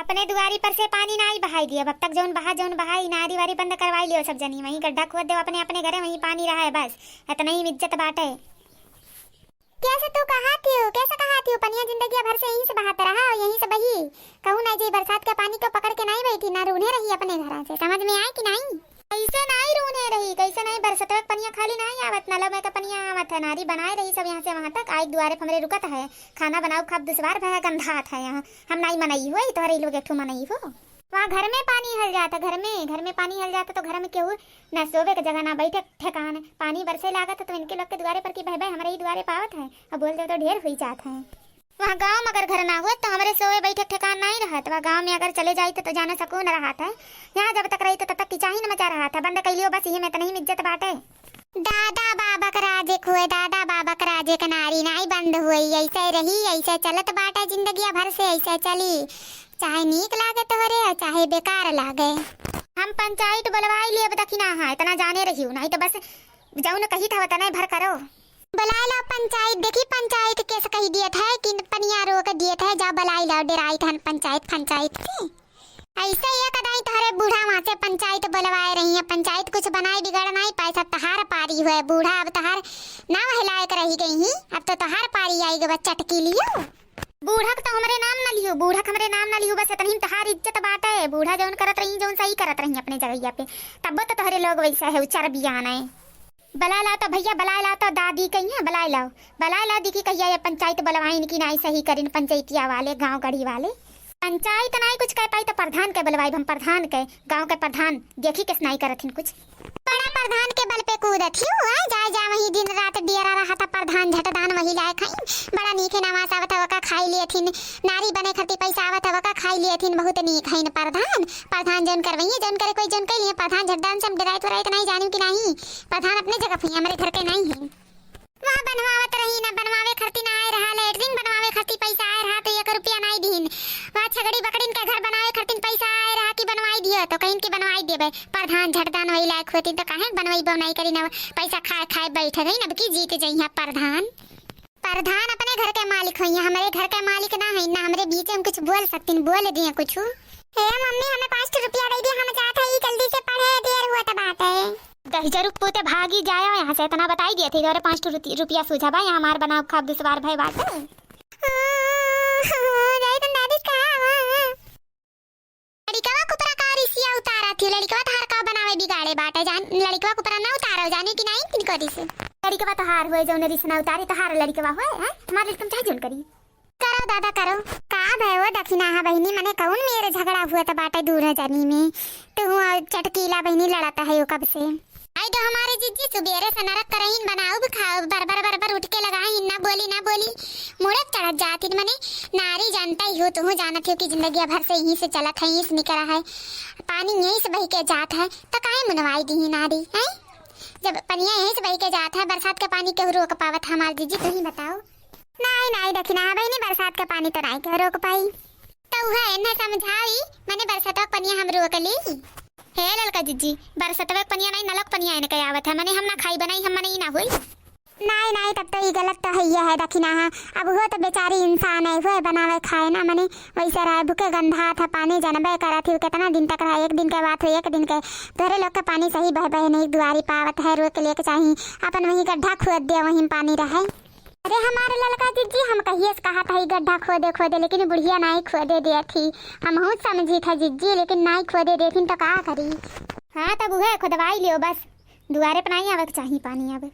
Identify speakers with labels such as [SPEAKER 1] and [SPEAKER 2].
[SPEAKER 1] अपने दुआरी पर से पानी ना आई बहाई दिया। अब तक जौन बहाई नारी वारी बंद करवाई लियो सब जनी। वहीं गड्ढा खोद दे अपने अपने घरे, वहीं पानी रहा है बस। इतना ही इज्जत बाटे। कैसे तू कहा थी कैसे कहा थी पनिया जिंदगी भर से यहीं से बहाता रहा और यहीं से बही। कहूँ ना जी बरसात के पानी को पकड़ के नहीं बैठी ना रूने रही अपने घर से। समझ में आए कि नहीं? कैसे नहीं रूने रही, कैसे नहीं बरसात का पनिया खाली नहीं आवत, नल में का पनिया आवत है। नारी बनाए रही सब यहाँ से वहाँ तक। आज द्वारे हमरे रुकत है, खाना बनाओ खब दुश्वार भया गंधात है यहाँ। हम नहीं मनई हो तोहरे लोग एक मनई हो। वहाँ घर में पानी हल जाता, घर में पानी हल जाता तो घर में केहू न सोवे के जगह ना बैठे ठेकान। पानी बरसे लागत तो इनके लोग के द्वारे पर की भाई हमारे ही द्वारे पावत है। अब बोल दे तो ढेर हुई जात है। वहाँ गांव में अगर घर ना हुआ तो हमारे सोए बैठे ठिकान नहीं रहा। वहाँ गांव में अगर चले जाए तो जाने सकून रहा था। यहाँ जब तक रही तो तब तक किचाही न मचा रहा था। बंद कैलियो बस ये में तो नहीं इज्जत बाटे। दादा बाबा का राजे खोए, दादा बाबा का राजे का नारी नहीं बंद हुई। ऐसे रही ऐसे चलत बाटे जिंदगी भर से ऐसे चली। चाहे नीक लागे तोहरे और चाहे बेकार लागे। हम पंचायत बुलवाई लिए अब दखिना है इतना जाने रही हूँ। नहीं तो बस जाऊ न कही था उतना भर करो। बुलाई लो पंचायत। देखी पंचायत कैसे कही दिए थे कि पनिया रोक दिए थे। जा बुलाई लो डेराई थन पंचायत से। ऐसे ये कदाई तोहरे बूढ़ा वहाँ से पंचायत बुलवाए रही है। पंचायत कुछ बनाई बिगड़ नहीं पैसा तहार पारी हुए बूढ़ा। अब तहार ना हिलाए कर रही गई ही। अब तो तहार पारी आएगी बच्चा टकी लियो। बूढ़ा तो हमारे नाम न लियो, बूढ़ा हमारे नाम न लियो। बस इतनी तहार इज्जत बाटे। बूढ़ा जौन करत रही जौन सही करत रही अपने जगह पे। तब तो तोहरे लोग वैसा है उचर बियान है। बला ला तो भैया बला ला तो दादी कही है बला लाओ देखी कहिया ये पंचायत बुलवाइन की नहीं सही करिन। पंचायतिया वाले गांव गढ़ी वाले पंचायत नहीं कुछ कह पाई तो प्रधान के बुलवाई। हम प्रधान के गांव के प्रधान देखी किस नहीं करथिन कुछ। बड़ा प्रधान के बल पे कूदत ही जा वही दिन रात डेरा रहा था प्रधान झटदान वही लाए खाई। बड़ा नीके नवास आवत वका खाई लियथिन। नारी बने खती पैसा आवत वका खाई लियथिन। बहुत नीक है प्रधान जौन करवई जौन करे कोई जौन कह लिए प्रधान झटदान से हम डराइत वराइत नहीं जानी कि नहीं। प्रधान अपने जगह पे हमारे घर के नहीं है। वहाँ बनवावत रही ना बनवावे खर्ती ना आए रहा। लेटरिन बनवावे खर्ती पैसा आए रहा तो 1 रुपया नहीं दीन। वहाँ छगड़ी बकड़ीन के घर बनावे खर्ती पैसा आए रहा कि बनवाई दियो तो कहीं की बनवाई देबे। प्रधान झटदान वही लायक होती तो काहे बनवाई नहीं करी ना। पैसा खाए बैठे गई ना की जीत जइहा। प्रधान अपने घर के मालिक होइए, हमारे घर के मालिक ना है ना। हमरे बीच में कुछ बोल सकती बोल दिए कुछ। हे मम्मी हमें 5 रुपया दे दी, हम जाते ही जल्दी से पढ़े देर हुआ तो बात है। 10,000 पोते भागी जाए यहाँ से इतना बताई दिए थे। 5 रुपया सूझा भाई हमार बनाओ खाब दुश्वार भाई बात। लड़कवा कुपरा का रिसिया उतारा थी। लड़कवा तार का बनावे बिगाड़े बाटे जान। लड़कवा कुपरा ना उतारो जाने की नहीं किन करी से। लड़कवा तो हार हुए जो रिस ना उतारे तो हार लड़कवा हुए हैं। हमारे तुम चाहे जोन करी करो दादा करो। का भयो दक्षिणा हा बहनी मने कहून मेरे झगड़ा हुआ तो बाटे दूर है जानी में तो चटकीला बहनी लड़ाता है यो कब से। आई तो हमारे जीजी सुबेरे से नरक करहीन बनाओ खाओ बर उठ के लगाई ना बोली मुड़े चढ़ जाती। मने नारी जानता ही हो तुम जानत हो कि जिंदगी भर से यहीं से चलत है यहीं से निकला है। पानी यहीं से बह के जात है तो काहे मनवाई दी नारी है। जब पनिया यहीं से बह के जात है बरसात के पानी के रोक पावत हमारे जीजी तुम ही बताओ। नहीं दखिना बहनी बरसात के पानी तो नहीं के रोक पाई तो है न समझाई। मैंने बरसात का पनिया हम रोक ली। हे ललका जीजी बरसतवे पनिया नहीं नलक पनिया इने के आवत है। मने हम ना खाई बनाई हम मने ही ना होई। नहीं तब तो ये गलत तो है है दखिना है। अब वो तो बेचारी इंसान है वो बनावे खाए ना। मने वैसे रहा भूखे गंधा था पानी जानबे करा थी कितना दिन तक रहा। 1 दिन के बात हुई 1 दिन के तोरे लोग का पानी सही बह नहीं दुआरी पावत है। रोक लिए चाहिए अपन वही गड्ढा खोद दिया वहीं पानी रहे। अरे हमारे ललका जीजी हम कहिए कहा था ही गड्ढा खोदे लेकिन बुढ़िया नहीं खोदे दिया थी। हम बहुत समझी था जीजी लेकिन नहीं खोदे देती तो क्या करी। हाँ तब वह खुदवाई लियो बस दुआरे पर नहीं आवे चाहिए पानी अब।